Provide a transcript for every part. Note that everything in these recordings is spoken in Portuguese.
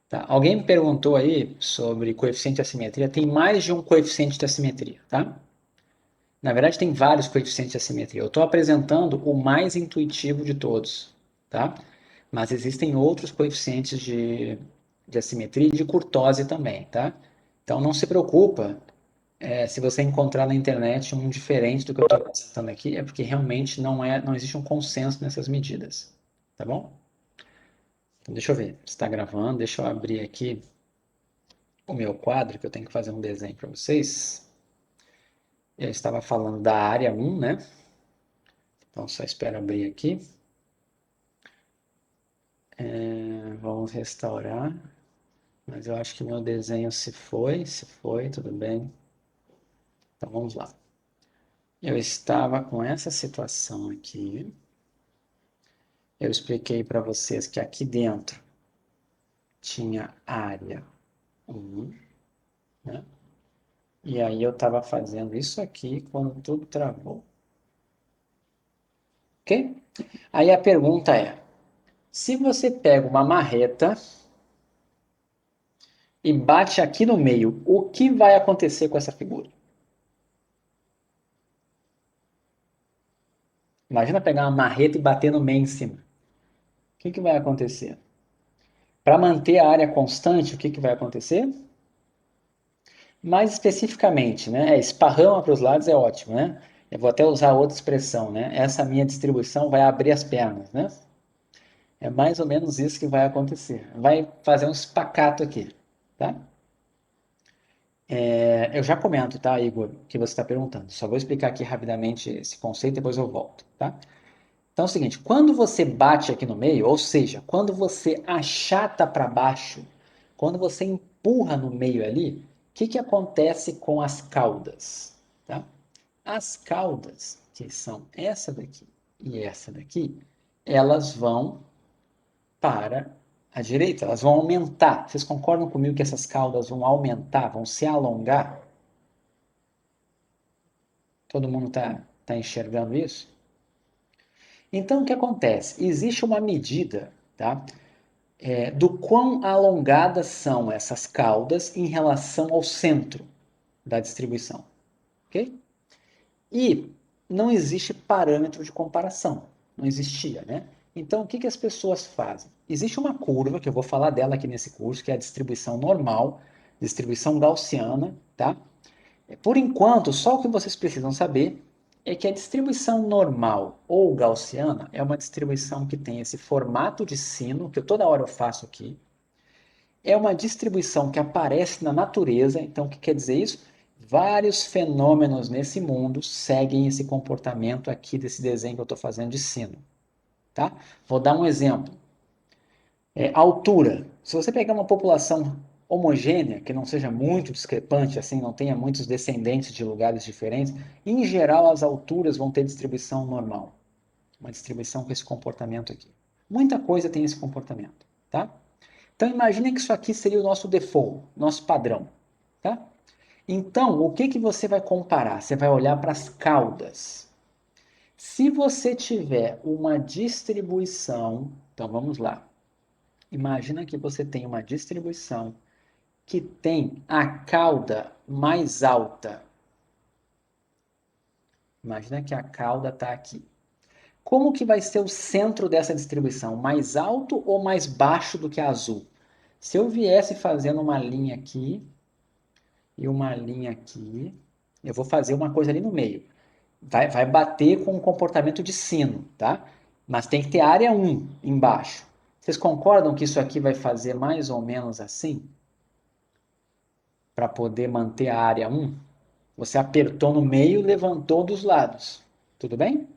Tá? Alguém me perguntou aí sobre coeficiente de assimetria. Tem mais de um coeficiente de assimetria, tá? Na verdade, tem vários coeficientes de assimetria. Eu estou apresentando o mais intuitivo de todos, tá? Mas existem outros coeficientes de assimetria e de curtose também, tá? Então não se preocupa se você encontrar na internet um diferente do que eu estou apresentando aqui, é porque realmente não existe um consenso nessas medidas, tá bom? Então deixa eu ver se está gravando, deixa eu abrir aqui o meu quadro, que eu tenho que fazer um desenho para vocês. Eu estava falando da área 1, né? Então só espero abrir aqui. Vamos restaurar. Mas eu acho que o meu desenho se foi, tudo bem. Então vamos lá. Eu estava com essa situação aqui. Eu expliquei para vocês que aqui dentro tinha área 1, né? E aí eu estava fazendo isso aqui quando tudo travou. Ok? Aí a pergunta é, se você pega uma marreta e bate aqui no meio, o que vai acontecer com essa figura? Imagina pegar uma marreta e bater no meio em cima. O que vai acontecer? Para manter a área constante, o que vai acontecer? Mais especificamente, né? Esparrama para os lados é ótimo, né? Eu vou até usar outra expressão, né? Essa minha distribuição vai abrir as pernas, né? É mais ou menos isso que vai acontecer. Vai fazer um espacato aqui, tá? Eu já comento, tá, Igor, o que você está perguntando. Só vou explicar aqui rapidamente esse conceito, depois eu volto, tá? Então é o seguinte, quando você bate aqui no meio, ou seja, quando você achata para baixo, quando você empurra no meio ali, o que acontece com as caudas? Tá? As caudas, que são essa daqui e essa daqui, elas vão para a direita, elas vão aumentar. Vocês concordam comigo que essas caudas vão aumentar, vão se alongar? Todo mundo tá enxergando isso? Então, o que acontece? Existe uma medida, tá? Do quão alongadas são essas caudas em relação ao centro da distribuição, ok? E não existe parâmetro de comparação, não existia, né? Então, o que as pessoas fazem? Existe uma curva, que eu vou falar dela aqui nesse curso, que é a distribuição normal, distribuição gaussiana, tá? Por enquanto, só o que vocês precisam saber é que a distribuição normal ou gaussiana é uma distribuição que tem esse formato de sino, que toda hora eu faço aqui, é uma distribuição que aparece na natureza. Então, o que quer dizer isso? Vários fenômenos nesse mundo seguem esse comportamento aqui desse desenho que eu estou fazendo de sino. Tá? Vou dar um exemplo. Altura. Se você pegar uma população homogênea, que não seja muito discrepante, assim, não tenha muitos descendentes de lugares diferentes, em geral as alturas vão ter distribuição normal. Uma distribuição com esse comportamento aqui. Muita coisa tem esse comportamento. Tá? Então imagine que isso aqui seria o nosso default, nosso padrão, tá? Então, o que você vai comparar? Você vai olhar para as caudas. Se você tiver uma distribuição, então vamos lá. Imagina que você tem uma distribuição que tem a cauda mais alta. Imagina que a cauda está aqui. Como que vai ser o centro dessa distribuição? Mais alto ou mais baixo do que a azul? Se eu viesse fazendo uma linha aqui, e uma linha aqui. Eu vou fazer uma coisa ali no meio. Vai bater com o comportamento de sino, tá? Mas tem que ter área 1 embaixo. Vocês concordam que isso aqui vai fazer mais ou menos assim? Para poder manter a área 1? Você apertou no meio, levantou dos lados. Tudo bem?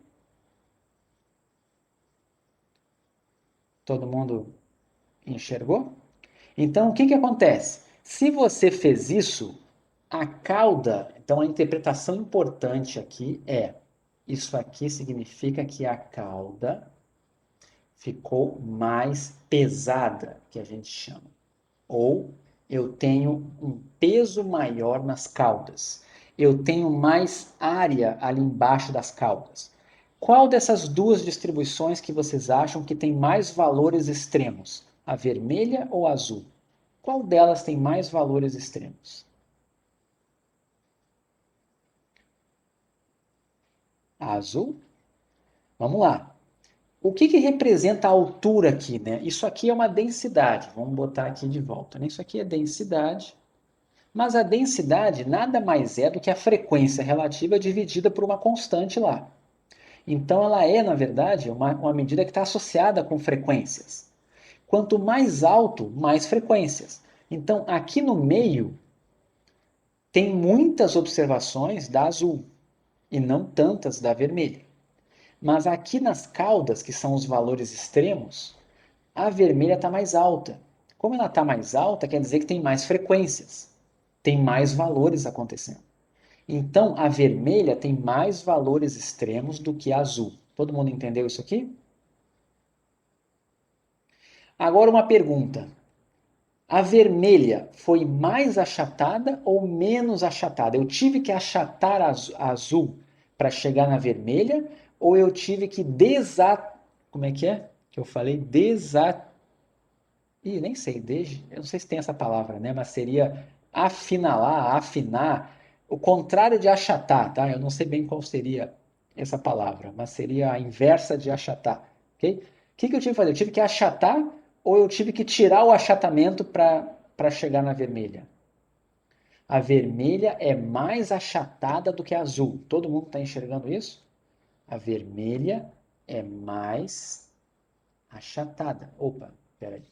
Todo mundo enxergou? Então, o que acontece? Se você fez isso, a cauda, então a interpretação importante aqui é, isso aqui significa que a cauda ficou mais pesada, que a gente chama. Ou eu tenho um peso maior nas caudas. Eu tenho mais área ali embaixo das caudas. Qual dessas duas distribuições que vocês acham que tem mais valores extremos? A vermelha ou a azul? Qual delas tem mais valores extremos? A azul? Vamos lá. O que representa a altura aqui, né? Isso aqui é uma densidade. Vamos botar aqui de volta, né? Isso aqui é densidade. Mas a densidade nada mais é do que a frequência relativa dividida por uma constante lá. Então ela é, na verdade, uma medida que está associada com frequências. Quanto mais alto, mais frequências. Então aqui no meio tem muitas observações da azul e não tantas da vermelha. Mas aqui nas caudas, que são os valores extremos, a vermelha está mais alta. Como ela está mais alta, quer dizer que tem mais frequências, tem mais valores acontecendo. Então, a vermelha tem mais valores extremos do que a azul. Todo mundo entendeu isso aqui? Agora uma pergunta. A vermelha foi mais achatada ou menos achatada? Eu tive que achatar a azul para chegar na vermelha ou eu tive que Como é que é? Que eu falei? Ih, nem sei, eu não sei se tem essa palavra, né? Mas seria afinalar, afinar, o contrário de achatar, tá? Eu não sei bem qual seria essa palavra, mas seria a inversa de achatar, ok? O que eu tive que fazer? Eu tive que achatar ou eu tive que tirar o achatamento para chegar na vermelha? A vermelha é mais achatada do que a azul. Todo mundo está enxergando isso? A vermelha é mais achatada. Opa, peraí.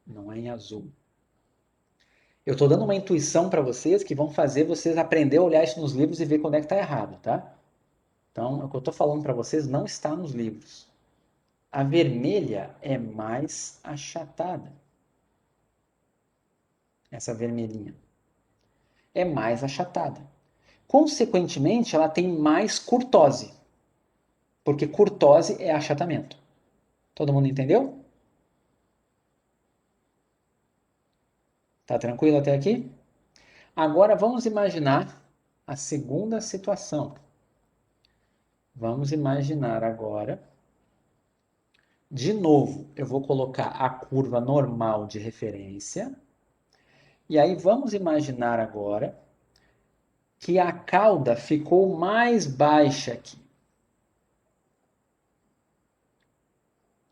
Não é em azul. Eu estou dando uma intuição para vocês que vão fazer vocês aprender a olhar isso nos livros e ver quando é que está errado, tá? Então, o que eu estou falando para vocês não está nos livros. A vermelha é mais achatada. Essa vermelhinha é mais achatada. Consequentemente, ela tem mais curtose, porque curtose é achatamento. Todo mundo entendeu? Tá tranquilo até aqui? Agora vamos imaginar a segunda situação. Vamos imaginar agora. De novo, eu vou colocar a curva normal de referência. E aí vamos imaginar agora que a cauda ficou mais baixa aqui.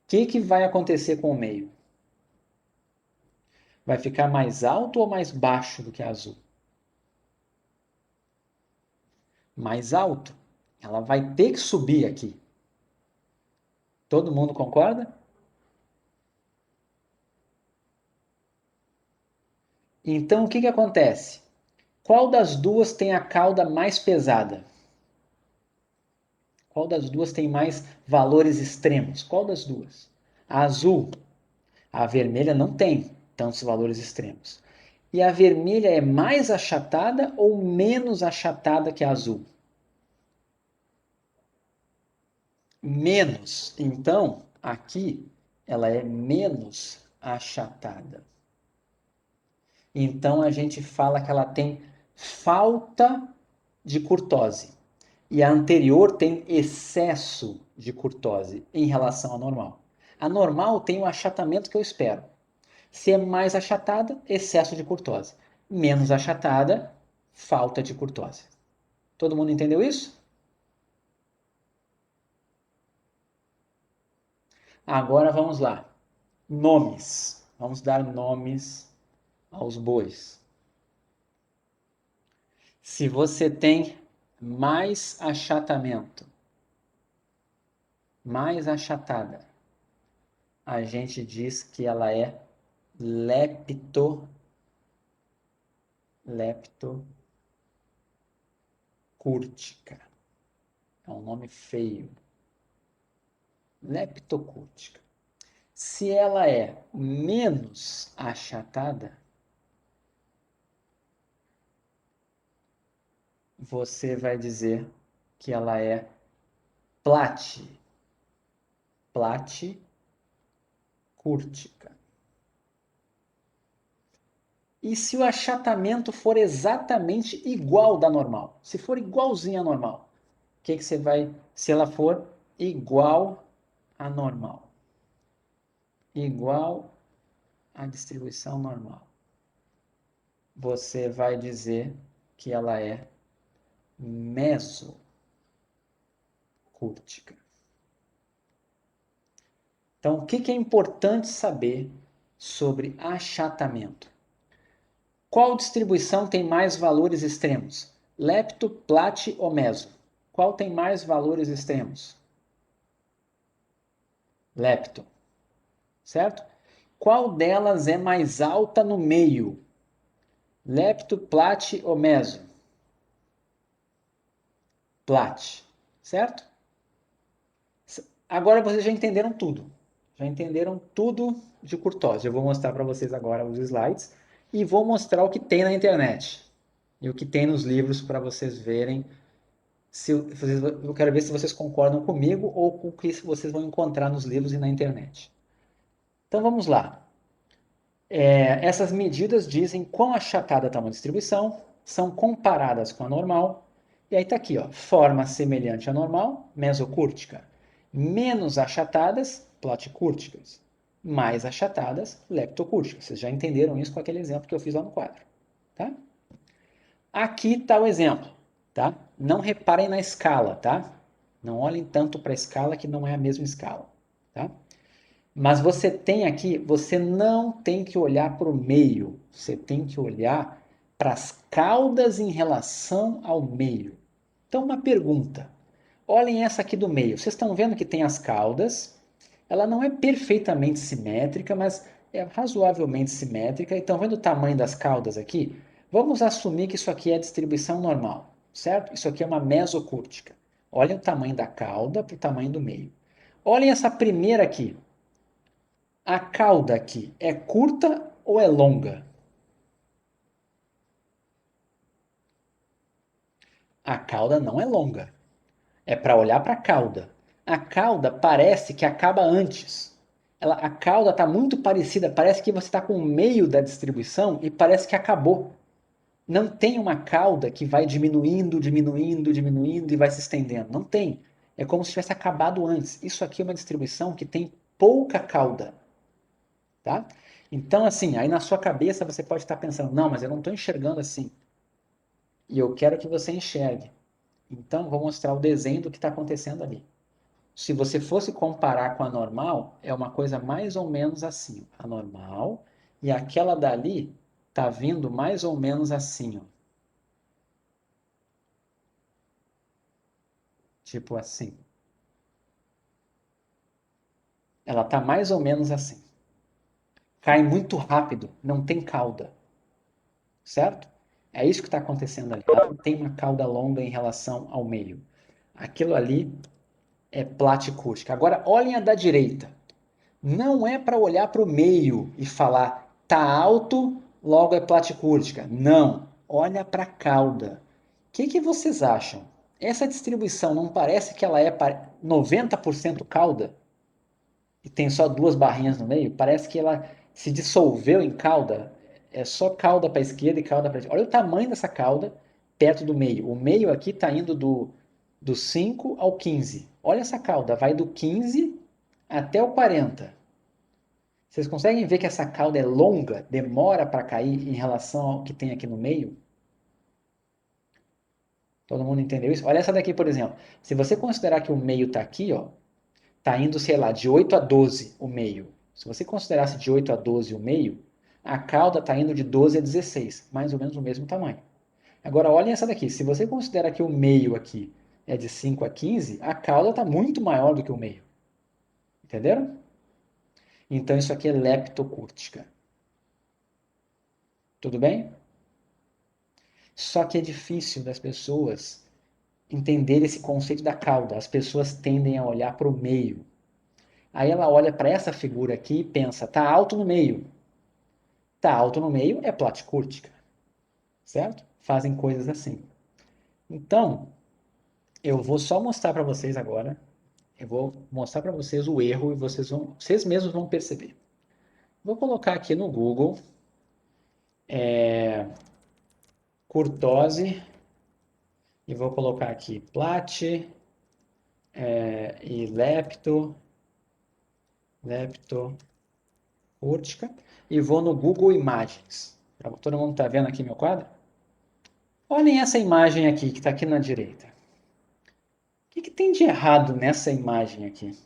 O que vai acontecer com o meio? Vai ficar mais alto ou mais baixo do que a azul? Mais alto. Ela vai ter que subir aqui. Todo mundo concorda? Então o que acontece? Qual das duas tem a cauda mais pesada? Qual das duas tem mais valores extremos? Qual das duas? A azul. A vermelha não tem tantos valores extremos. E a vermelha é mais achatada ou menos achatada que a azul? Menos. Então, aqui ela é menos achatada. Então a gente fala que ela tem falta de curtose. E a anterior tem excesso de curtose em relação à normal. A normal tem o achatamento que eu espero. Se é mais achatada, excesso de curtose. Menos achatada, falta de curtose. Todo mundo entendeu isso? Agora vamos lá. Nomes. Vamos dar nomes aos bois. Se você tem mais achatamento, mais achatada, a gente diz que ela é leptocúrtica. É um nome feio. Leptocúrtica. Se ela é menos achatada, você vai dizer que ela é platicúrtica. E se o achatamento for exatamente igual da normal? Se for igualzinho à normal, o que você vai... Se ela for igual à normal. Igual à distribuição normal. você vai dizer que ela é mesocúrtica. Então, o que é importante saber sobre achatamento? Qual distribuição tem mais valores extremos? Lepto, plat ou meso? Qual tem mais valores extremos? Lepto, certo? Qual delas é mais alta no meio? Lepto, plat ou meso? Plat, certo? Agora vocês já entenderam tudo. Já entenderam tudo de curtose. Eu vou mostrar para vocês agora os slides e vou mostrar o que tem na internet e o que tem nos livros para vocês verem. Eu quero ver se vocês concordam comigo ou com o que vocês vão encontrar nos livros e na internet. Então vamos lá. Essas medidas dizem quão achatada está uma distribuição, são comparadas com a normal, e aí está aqui, ó, forma semelhante à normal, mesocúrtica. Menos achatadas, platicúrticas. Mais achatadas, leptocúrticas. Vocês já entenderam isso com aquele exemplo que eu fiz lá no quadro. Tá? Aqui está o exemplo. Tá? Não reparem na escala, tá? Não olhem tanto para a escala que não é a mesma escala. Tá? Mas você tem aqui, você não tem que olhar para o meio, você tem que olhar para as caudas em relação ao meio. Então, uma pergunta. Olhem essa aqui do meio. Vocês estão vendo que tem as caudas. Ela não é perfeitamente simétrica, mas é razoavelmente simétrica. E estão vendo o tamanho das caudas aqui? Vamos assumir que isso aqui é distribuição normal, certo? Isso aqui é uma mesocúrtica. Olhem o tamanho da cauda para o tamanho do meio. Olhem essa primeira aqui. A cauda aqui é curta ou é longa? A cauda não é longa. É para olhar para a cauda. A cauda parece que acaba antes. A cauda está muito parecida, parece que você está com o meio da distribuição e parece que acabou. Não tem uma cauda que vai diminuindo, diminuindo, diminuindo e vai se estendendo. Não tem. É como se tivesse acabado antes. Isso aqui é uma distribuição que tem pouca cauda. Tá? Então, assim, aí na sua cabeça você pode estar pensando, não, mas eu não estou enxergando assim. E eu quero que você enxergue. Então, vou mostrar o desenho do que está acontecendo ali. Se você fosse comparar com a normal, é uma coisa mais ou menos assim. A normal e aquela dali está vindo mais ou menos assim. Ó. Tipo assim. Ela está mais ou menos assim. Cai muito rápido, não tem cauda. Certo? É isso que está acontecendo ali. Ela não tem uma cauda longa em relação ao meio. Aquilo ali é platicústica. Agora, olhem a da direita. Não é para olhar para o meio e falar tá alto, logo é platicúrtica. Não. Olha para a cauda. O que vocês acham? Essa distribuição não parece que ela é 90% cauda? E tem só duas barrinhas no meio? Parece que ela se dissolveu em cauda. É só cauda para a esquerda e cauda para a direita. Olha o tamanho dessa cauda perto do meio. O meio aqui está indo do 5 ao 15. Olha essa cauda, vai do 15 até o 40. Vocês conseguem ver que essa cauda é longa, demora para cair em relação ao que tem aqui no meio? Todo mundo entendeu isso? Olha essa daqui, por exemplo. Se você considerar que o meio está aqui, ó, está indo, sei lá, de 8 a 12 o meio. Se você considerasse de 8 a 12 o meio, a cauda está indo de 12 a 16, mais ou menos o mesmo tamanho. Agora, olhem essa daqui. Se você considera que o meio aqui é de 5 a 15, a cauda está muito maior do que o meio. Entenderam? Então, isso aqui é leptocúrtica. Tudo bem? Só que é difícil das pessoas entender esse conceito da cauda. As pessoas tendem a olhar para o meio. Aí ela olha para essa figura aqui e pensa, tá alto no meio. Tá alto no meio é platicúrtica, certo? Fazem coisas assim. Então, eu vou só mostrar para vocês agora. Eu vou mostrar para vocês o erro e vocês mesmos vão perceber. Vou colocar aqui no Google curtose e vou colocar aqui plat e leptocúrtica e vou no Google Imagens. Todo mundo está vendo aqui meu quadro? Olhem essa imagem aqui, que está aqui na direita. O que tem de errado nessa imagem aqui?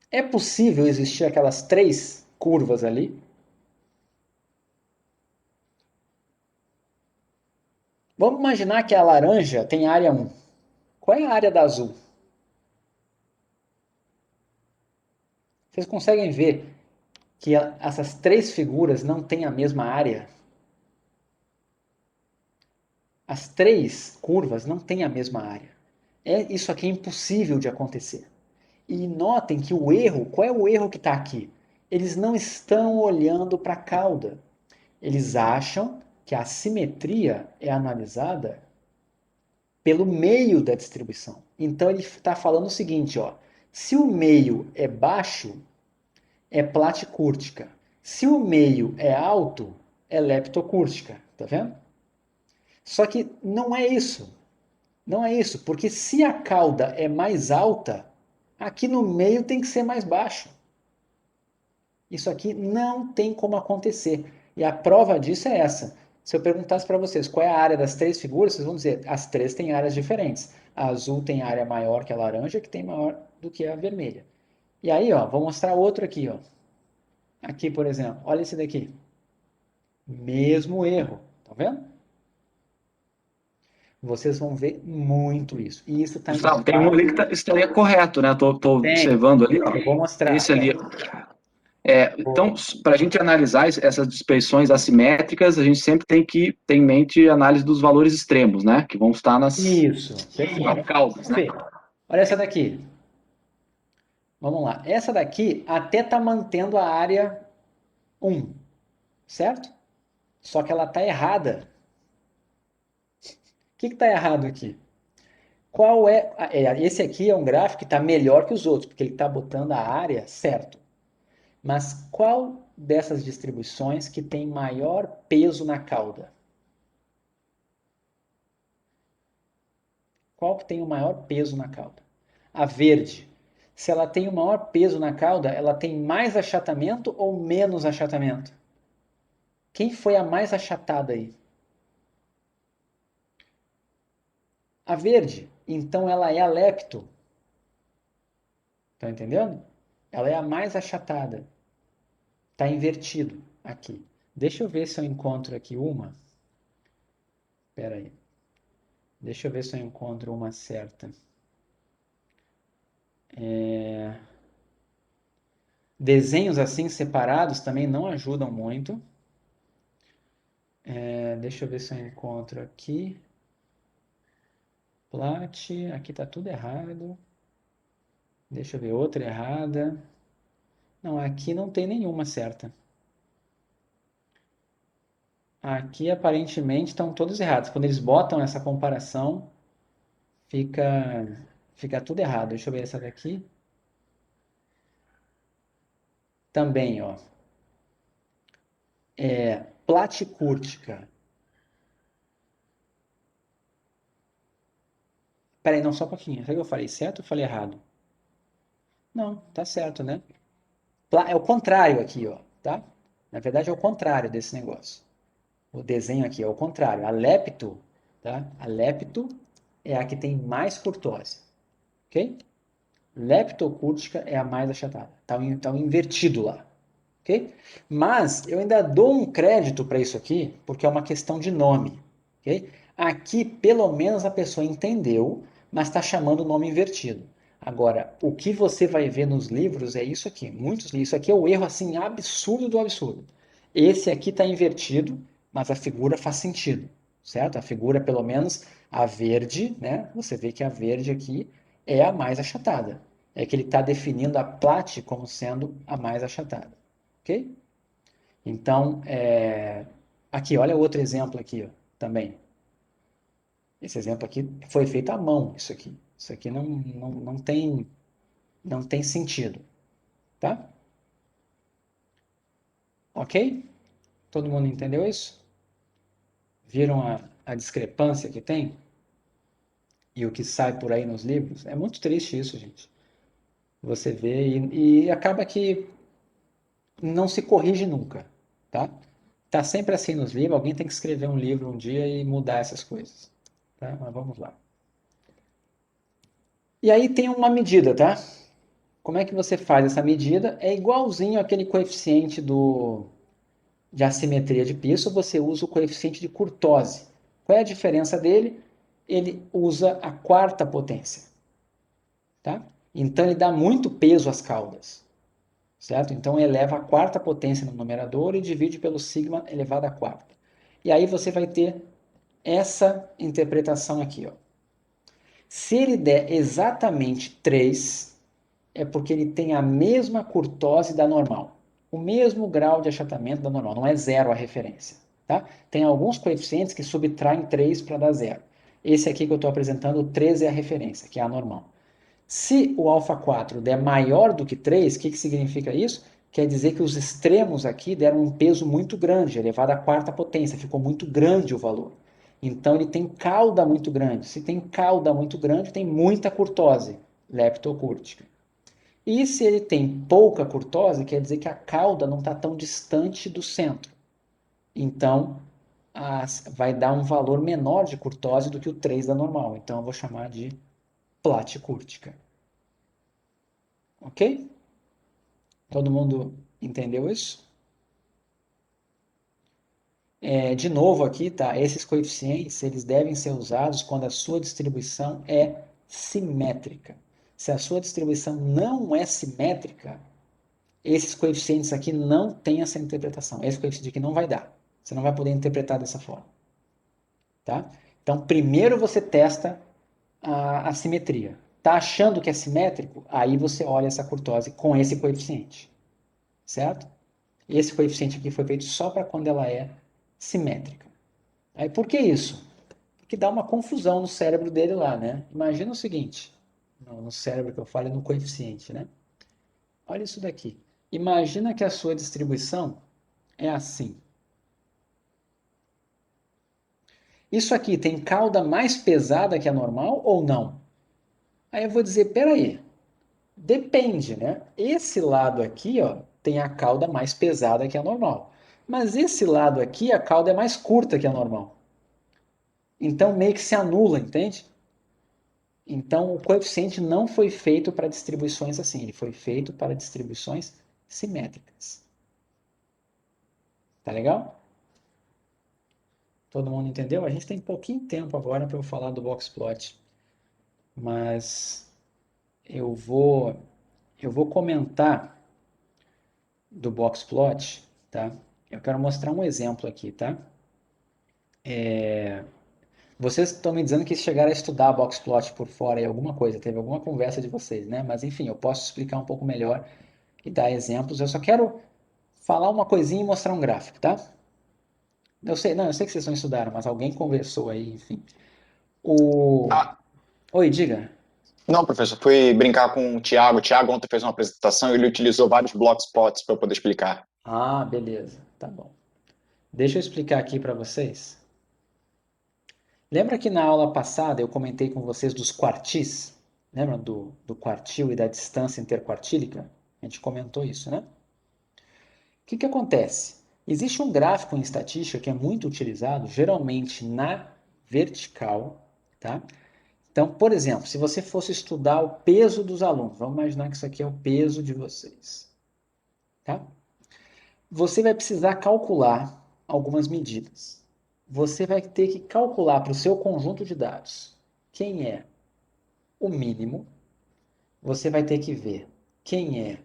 É possível existir aquelas três curvas ali? Vamos imaginar que a laranja tem área 1. Qual é a área da azul? Vocês conseguem ver que essas três figuras não têm a mesma área? As três curvas não têm a mesma área. Isso aqui é impossível de acontecer. E notem que o erro, qual é o erro que está aqui? Eles não estão olhando para a cauda. Eles acham que a simetria é analisada pelo meio da distribuição. Então ele está falando o seguinte, ó, se o meio é baixo, é platicúrtica. Se o meio é alto, é leptocúrtica. Tá vendo? Só que não é isso. Não é isso, porque se a cauda é mais alta, aqui no meio tem que ser mais baixo. Isso aqui não tem como acontecer. E a prova disso é essa. Se eu perguntasse para vocês qual é a área das três figuras, vocês vão dizer, as três têm áreas diferentes. A azul tem área maior que a laranja, que tem maior do que a vermelha. E aí, ó, vou mostrar outro aqui, ó. Aqui, por exemplo, olha esse daqui. Mesmo erro, tá vendo? Vocês vão ver muito isso. E isso está em Gustavo, tem um ali que estaria correto, né? Tô Tem. observando ali, ó. Eu vou mostrar. Esse ali. Então, para a gente analisar essas dispersões assimétricas, a gente sempre tem que ter em mente a análise dos valores extremos, né? Que vão estar nas Isso, perfeito. causas, né? Perfeito. Olha essa daqui. Vamos lá. Essa daqui até está mantendo a área 1, certo? Só que ela está errada. O que está errado aqui? Qual esse aqui é um gráfico que está melhor que os outros, porque ele está botando a área certo. Mas qual dessas distribuições que tem maior peso na cauda? Qual que tem o maior peso na cauda? A verde. Se ela tem o maior peso na cauda, ela tem mais achatamento ou menos achatamento? Quem foi a mais achatada aí? A verde. Então ela é a lepto. Tá entendendo? Ela é a mais achatada. Tá invertido aqui. Deixa eu ver se eu encontro aqui uma. Espera aí. Deixa eu ver se eu encontro uma certa. Desenhos assim separados também não ajudam muito. Deixa eu ver se eu encontro aqui. Plat, aqui tá tudo errado. Deixa eu ver outra errada. Não, aqui não tem nenhuma certa. Aqui aparentemente estão todos errados. Quando eles botam essa comparação, fica tudo errado. Deixa eu ver essa daqui. Também, ó. Platicúrtica. Peraí, não, só um pouquinho. Será que eu falei certo ou falei errado? Não, tá certo, né? É o contrário aqui, ó, tá? Na verdade é o contrário desse negócio. O desenho aqui é o contrário. A lepto, tá? A lepto é a que tem mais curtose, ok? Leptocúrtica é a mais achatada. Tá invertido lá, ok? Mas eu ainda dou um crédito para isso aqui, porque é uma questão de nome, ok? Aqui, pelo menos, a pessoa entendeu, mas está chamando o nome invertido. Agora, o que você vai ver nos livros é isso aqui. Muitos livros. Isso aqui é o erro assim absurdo do absurdo. Esse aqui está invertido, mas a figura faz sentido, certo? A figura, pelo menos, a verde, né? Você vê que a verde aqui é a mais achatada. É que ele está definindo a plate como sendo a mais achatada, ok? Então, aqui, olha outro exemplo aqui, ó, também. Esse exemplo aqui foi feito à mão, isso aqui. Isso aqui não tem sentido, tá? Ok? Todo mundo entendeu isso? Viram a discrepância que tem? E o que sai por aí nos livros? É muito triste isso, gente. Você vê e acaba que não se corrige nunca. tá? Tá sempre assim nos livros, alguém tem que escrever um livro um dia e mudar essas coisas, tá? Mas vamos lá. E aí tem uma medida, tá? Como é que você faz essa medida? É igualzinho aquele coeficiente de assimetria de Pearson, você usa o coeficiente de Kurtosi. Qual é a diferença dele? Ele usa a quarta potência, tá? Então ele dá muito peso às caudas, certo? Então eleva a quarta potência no numerador e divide pelo sigma elevado à quarta. E aí você vai ter essa interpretação aqui, ó. Se ele der exatamente 3, é porque ele tem a mesma curtose da normal, o mesmo grau de achatamento da normal, não é zero a referência, tá? Tem alguns coeficientes que subtraem 3 para dar zero. Esse aqui que eu estou apresentando, o 3 é a referência, que é a normal. Se o alfa 4 der maior do que 3, o que significa isso? Quer dizer que os extremos aqui deram um peso muito grande, elevado à quarta potência, ficou muito grande o valor. Então ele tem cauda muito grande. Se tem cauda muito grande, tem muita curtose leptocúrtica. E se ele tem pouca curtose, quer dizer que a cauda não está tão distante do centro. Então, vai dar um valor menor de curtose do que o 3 da normal. Então, eu vou chamar de platicúrtica. Ok? Todo mundo entendeu isso? De novo aqui, tá? Esses coeficientes, eles devem ser usados quando a sua distribuição é simétrica. Se a sua distribuição não é simétrica, esses coeficientes aqui não têm essa interpretação. Esse coeficiente aqui não vai dar. Você não vai poder interpretar dessa forma. Tá? Então, primeiro você testa a simetria. Tá achando que é simétrico? Aí você olha essa curtose com esse coeficiente. Certo? Esse coeficiente aqui foi feito só para quando ela é simétrica. Aí por que isso? Porque dá uma confusão no cérebro dele lá, né? Imagina o seguinte, no cérebro que eu falo é no coeficiente, né? Olha isso daqui. Imagina que a sua distribuição é assim. Isso aqui tem cauda mais pesada que a normal ou não? Aí eu vou dizer, peraí, depende, né? Esse lado aqui, ó, tem a cauda mais pesada que a normal. Mas esse lado aqui, a cauda é mais curta que a normal. Então meio que se anula, entende? Então o coeficiente não foi feito para distribuições assim, ele foi feito para distribuições simétricas. Tá legal? Todo mundo entendeu? A gente tem pouquinho tempo agora para eu falar do boxplot, mas eu vou eu vou comentar do boxplot, tá? Eu quero mostrar um exemplo aqui, tá? Vocês estão me dizendo que chegaram a estudar boxplot por fora e alguma coisa, teve alguma conversa de vocês, né? Mas enfim, eu posso explicar um pouco melhor e dar exemplos. Eu só quero falar uma coisinha e mostrar um gráfico, tá? Eu sei, não, eu sei que vocês não estudaram, mas alguém conversou aí, enfim. O... Ah, Oi, diga. não, professor, fui brincar com o Tiago. O Tiago ontem fez uma apresentação e ele utilizou vários blogspots para eu poder explicar. Ah, beleza, tá bom. Deixa eu explicar aqui para vocês. Lembra que na aula passada eu comentei com vocês dos quartis? Lembra do quartil e da distância interquartílica? A gente comentou isso, né? O que acontece? Existe um gráfico em estatística que é muito utilizado, geralmente na vertical, tá? Então, por exemplo, se você fosse estudar o peso dos alunos, vamos imaginar que isso aqui é o peso de vocês, tá? Você vai precisar calcular algumas medidas. Você vai ter que calcular para o seu conjunto de dados quem é o mínimo, você vai ter que ver quem é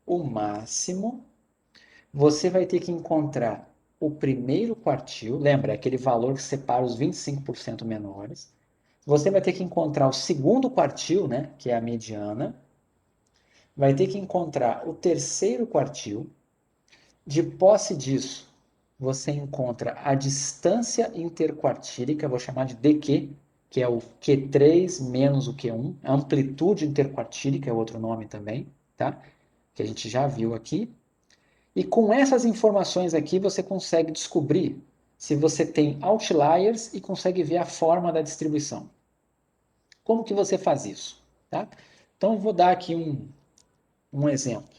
o máximo, você vai ter que encontrar o primeiro quartil, lembra, é aquele valor que separa os 25% menores. Você vai ter que encontrar o segundo quartil, né, que é a mediana. Vai ter que encontrar o terceiro quartil. De posse disso, você encontra a distância interquartílica, vou chamar de DQ, que é o Q3 menos o Q1. A amplitude interquartílica é outro nome também, tá? Que a gente já viu aqui. E com essas informações aqui, você consegue descobrir se você tem outliers e consegue ver a forma da distribuição. Como que você faz isso? Tá? Então, eu vou dar aqui um exemplo.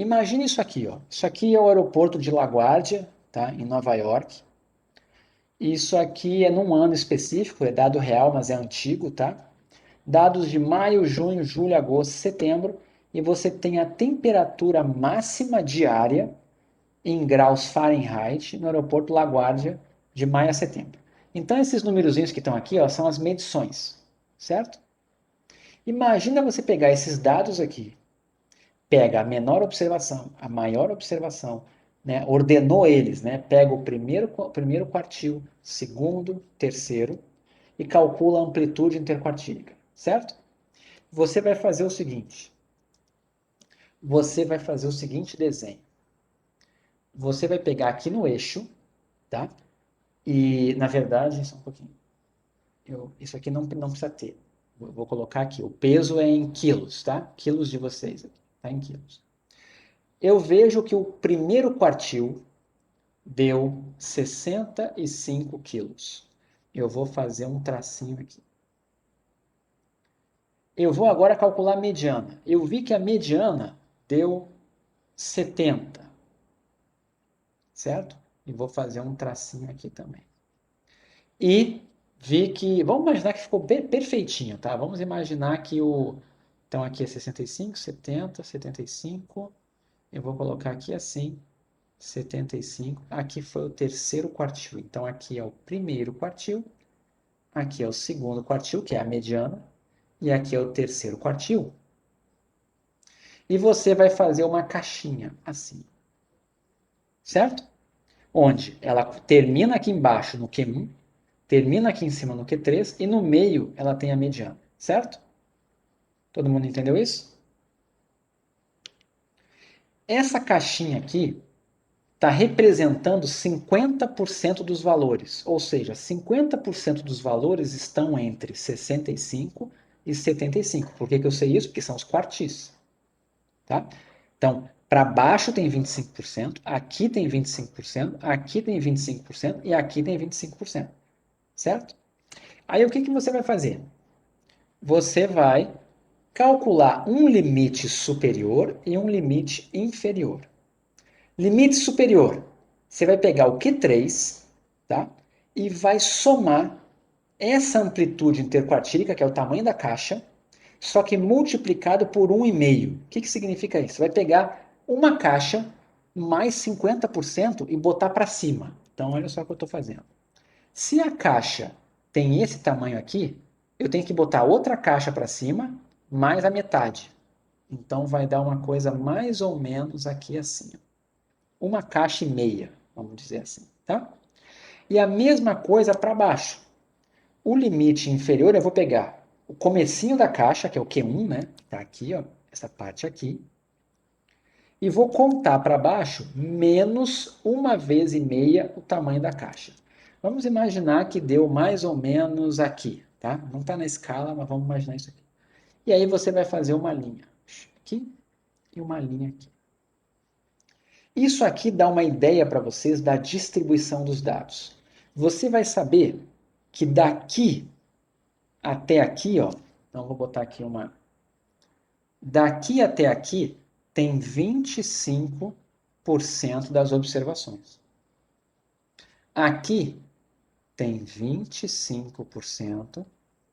Imagine isso aqui, ó. Isso aqui é o aeroporto de LaGuardia, tá? Em Nova York. Isso aqui é num ano específico, é dado real, mas é antigo, tá? Dados de maio, junho, julho, agosto, setembro, e você tem a temperatura máxima diária em graus Fahrenheit no aeroporto LaGuardia de maio a setembro. Então esses numerozinhos que estão aqui, ó, são as medições, certo? Imagina você pegar esses dados aqui, pega a menor observação, a maior observação, né? Ordenou eles, né? Pega o primeiro quartil, segundo, terceiro e calcula a amplitude interquartílica, certo? Você vai fazer o seguinte. Você vai fazer o seguinte desenho. Você vai pegar aqui no eixo, tá? E, na verdade, só um pouquinho. Isso aqui não precisa ter. Vou colocar aqui. O peso é em quilos, tá? Quilos de vocês aqui, tá? Em quilos. Eu vejo que o primeiro quartil deu 65 quilos. Eu vou fazer um tracinho aqui. Eu vou agora calcular a mediana. Eu vi que a mediana deu 70, certo? E vou fazer um tracinho aqui também. E vi que, vamos imaginar que ficou perfeitinho, tá? Vamos imaginar que então aqui é 65, 70, 75. Eu vou colocar aqui assim, 75. Aqui foi o terceiro quartil. Então aqui é o primeiro quartil, aqui é o segundo quartil, que é a mediana, e aqui é o terceiro quartil. E você vai fazer uma caixinha assim, certo? Onde ela termina aqui embaixo no Q1, termina aqui em cima no Q3 e no meio ela tem a mediana, certo? Todo mundo entendeu isso? Essa caixinha aqui está representando 50% dos valores, ou seja, 50% dos valores estão entre 65 e 75. Por que eu sei isso? Porque são os quartis. Tá? Então, para baixo tem 25%, aqui tem 25%, aqui tem 25% e aqui tem 25%. Certo? Aí o que você vai fazer? Você vai calcular um limite superior e um limite inferior. Limite superior, você vai pegar o Q3, tá? E vai somar essa amplitude interquartílica, que é o tamanho da caixa, só que multiplicado por 1,5. O que significa isso? Você vai pegar uma caixa mais 50% e botar para cima. Então, olha só o que eu estou fazendo. Se a caixa tem esse tamanho aqui, eu tenho que botar outra caixa para cima, mais a metade. Então, vai dar uma coisa mais ou menos aqui assim. Uma caixa e meia, vamos dizer assim, tá? E a mesma coisa para baixo. O limite inferior, eu vou pegar o comecinho da caixa, que é o Q1, né? Tá aqui, ó, essa parte aqui. E vou contar para baixo menos 1,5 vezes o tamanho da caixa. Vamos imaginar que deu mais ou menos aqui, tá? Não está na escala, mas vamos imaginar isso aqui. E aí você vai fazer uma linha aqui e uma linha aqui. Isso aqui dá uma ideia para vocês da distribuição dos dados. Você vai saber que daqui até aqui, ó, então vou botar aqui uma. Daqui até aqui tem 25% das observações. Aqui tem 25%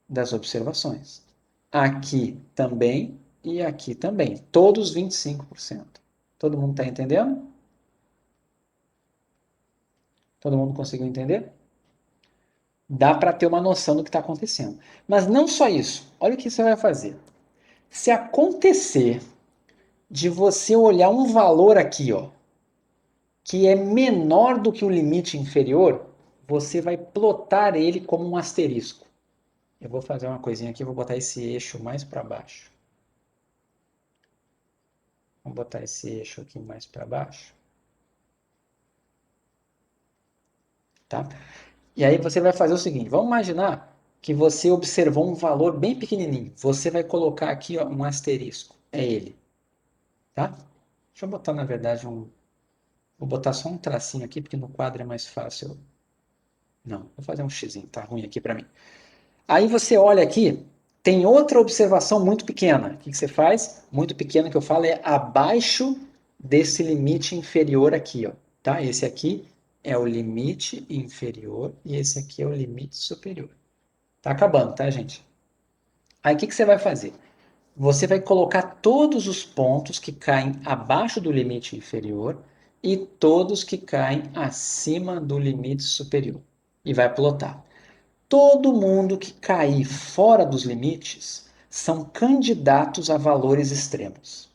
das observações. Aqui também e aqui também. Todos 25%. Todo mundo está entendendo? Todo mundo conseguiu entender? Dá para ter uma noção do que está acontecendo. Mas não só isso. Olha o que você vai fazer. Se acontecer de você olhar um valor aqui, ó, que é menor do que o limite inferior, você vai plotar ele como um asterisco. Eu vou fazer uma coisinha aqui, vou botar esse eixo mais para baixo. Vou botar esse eixo aqui mais para baixo. Tá? E aí você vai fazer o seguinte, vamos imaginar que você observou um valor bem pequenininho. Você vai colocar aqui, ó, um asterisco. É ele. Tá? Deixa eu botar, na verdade, vou botar só um tracinho aqui, porque no quadro é mais fácil. Não, vou fazer um xizinho, tá ruim aqui para mim. Aí você olha aqui, tem outra observação muito pequena. O que você faz? Muito pequena que eu falo é abaixo desse limite inferior aqui, ó, tá? Esse aqui é o limite inferior e esse aqui é o limite superior. Tá acabando, tá, gente? Aí o que você vai fazer? Você vai colocar todos os pontos que caem abaixo do limite inferior e todos que caem acima do limite superior. E vai plotar. Todo mundo que cair fora dos limites são candidatos a valores extremos.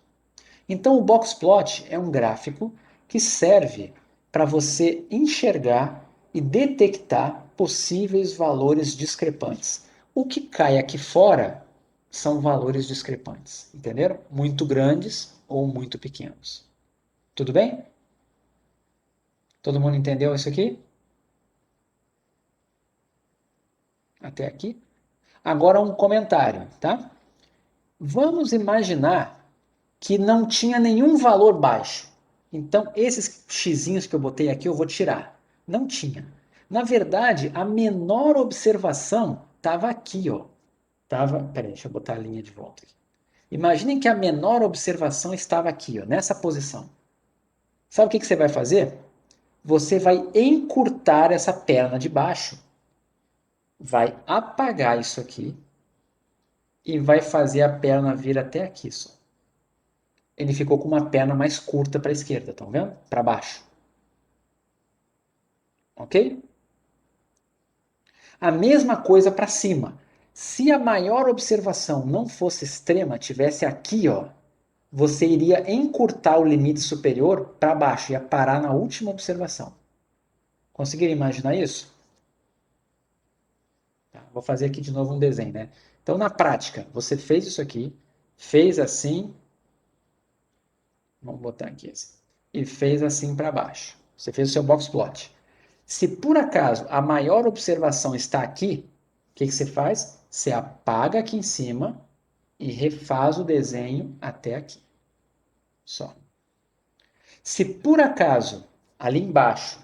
Então, o box plot é um gráfico que serve para você enxergar e detectar possíveis valores discrepantes. O que cai aqui fora são valores discrepantes, entenderam? Muito grandes ou muito pequenos. Tudo bem? Todo mundo entendeu isso aqui? Até aqui? Agora um comentário, tá? Vamos imaginar que não tinha nenhum valor baixo. Então, esses xizinhos que eu botei aqui eu vou tirar. Não tinha. Na verdade, a menor observação estava aqui, ó. Peraí, deixa eu botar a linha de volta aqui. Imaginem que a menor observação estava aqui, ó, nessa posição. Sabe o que você vai fazer? Você vai encurtar essa perna de baixo, vai apagar isso aqui e vai fazer a perna vir até aqui só. Ele ficou com uma perna mais curta para a esquerda, estão vendo? Para baixo. Ok? A mesma coisa para cima. Se a maior observação não fosse extrema, tivesse aqui, ó, você iria encurtar o limite superior para baixo, ia parar na última observação. Conseguiram imaginar isso? Tá, vou fazer aqui de novo um desenho, né? Então, na prática, você fez isso aqui, fez assim, vamos botar aqui assim, e fez assim para baixo. Você fez o seu box plot. Se por acaso a maior observação está aqui, o que você faz? Você apaga aqui em cima e refaz o desenho até aqui. Só. Se por acaso, ali embaixo,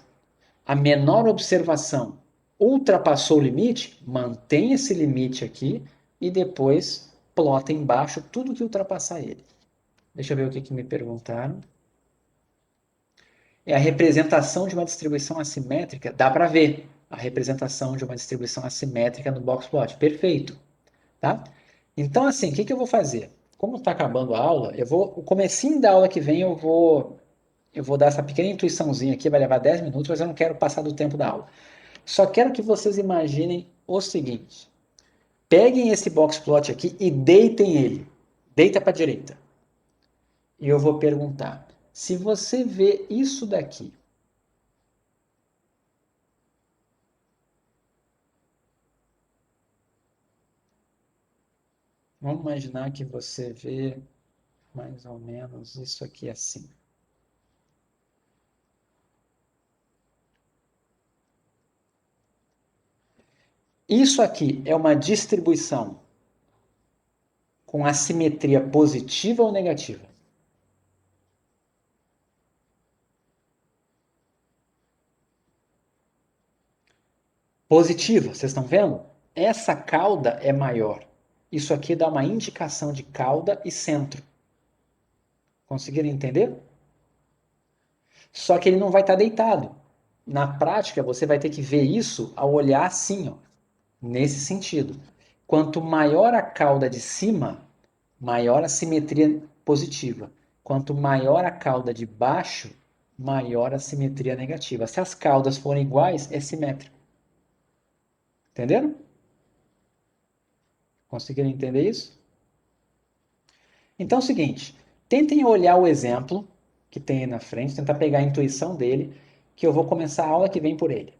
a menor observação ultrapassou o limite, mantém esse limite aqui e depois plota embaixo tudo que ultrapassar ele. Deixa eu ver o que me perguntaram. É a representação de uma distribuição assimétrica. Dá para ver a representação de uma distribuição assimétrica no box plot. Perfeito. Tá? Então, assim, o que eu vou fazer? Como está acabando a aula, o comecinho da aula que vem eu vou dar essa pequena intuiçãozinha aqui, vai levar 10 minutos, mas eu não quero passar do tempo da aula. Só quero que vocês imaginem o seguinte. Peguem esse box plot aqui e deitem ele. Deita para a direita. E eu vou perguntar, se você vê isso daqui, vamos imaginar que você vê mais ou menos isso aqui assim. Isso aqui é uma distribuição com assimetria positiva ou negativa? Positiva, vocês estão vendo? Essa cauda é maior. Isso aqui dá uma indicação de cauda e centro. Conseguiram entender? Só que ele não vai estar deitado. Na prática, você vai ter que ver isso ao olhar assim, ó, nesse sentido. Quanto maior a cauda de cima, maior a simetria positiva. Quanto maior a cauda de baixo, maior a simetria negativa. Se as caudas forem iguais, é simétrico. Entenderam? Conseguiram entender isso? Então é o seguinte, tentem olhar o exemplo que tem aí na frente, tentar pegar a intuição dele, que eu vou começar a aula que vem por ele.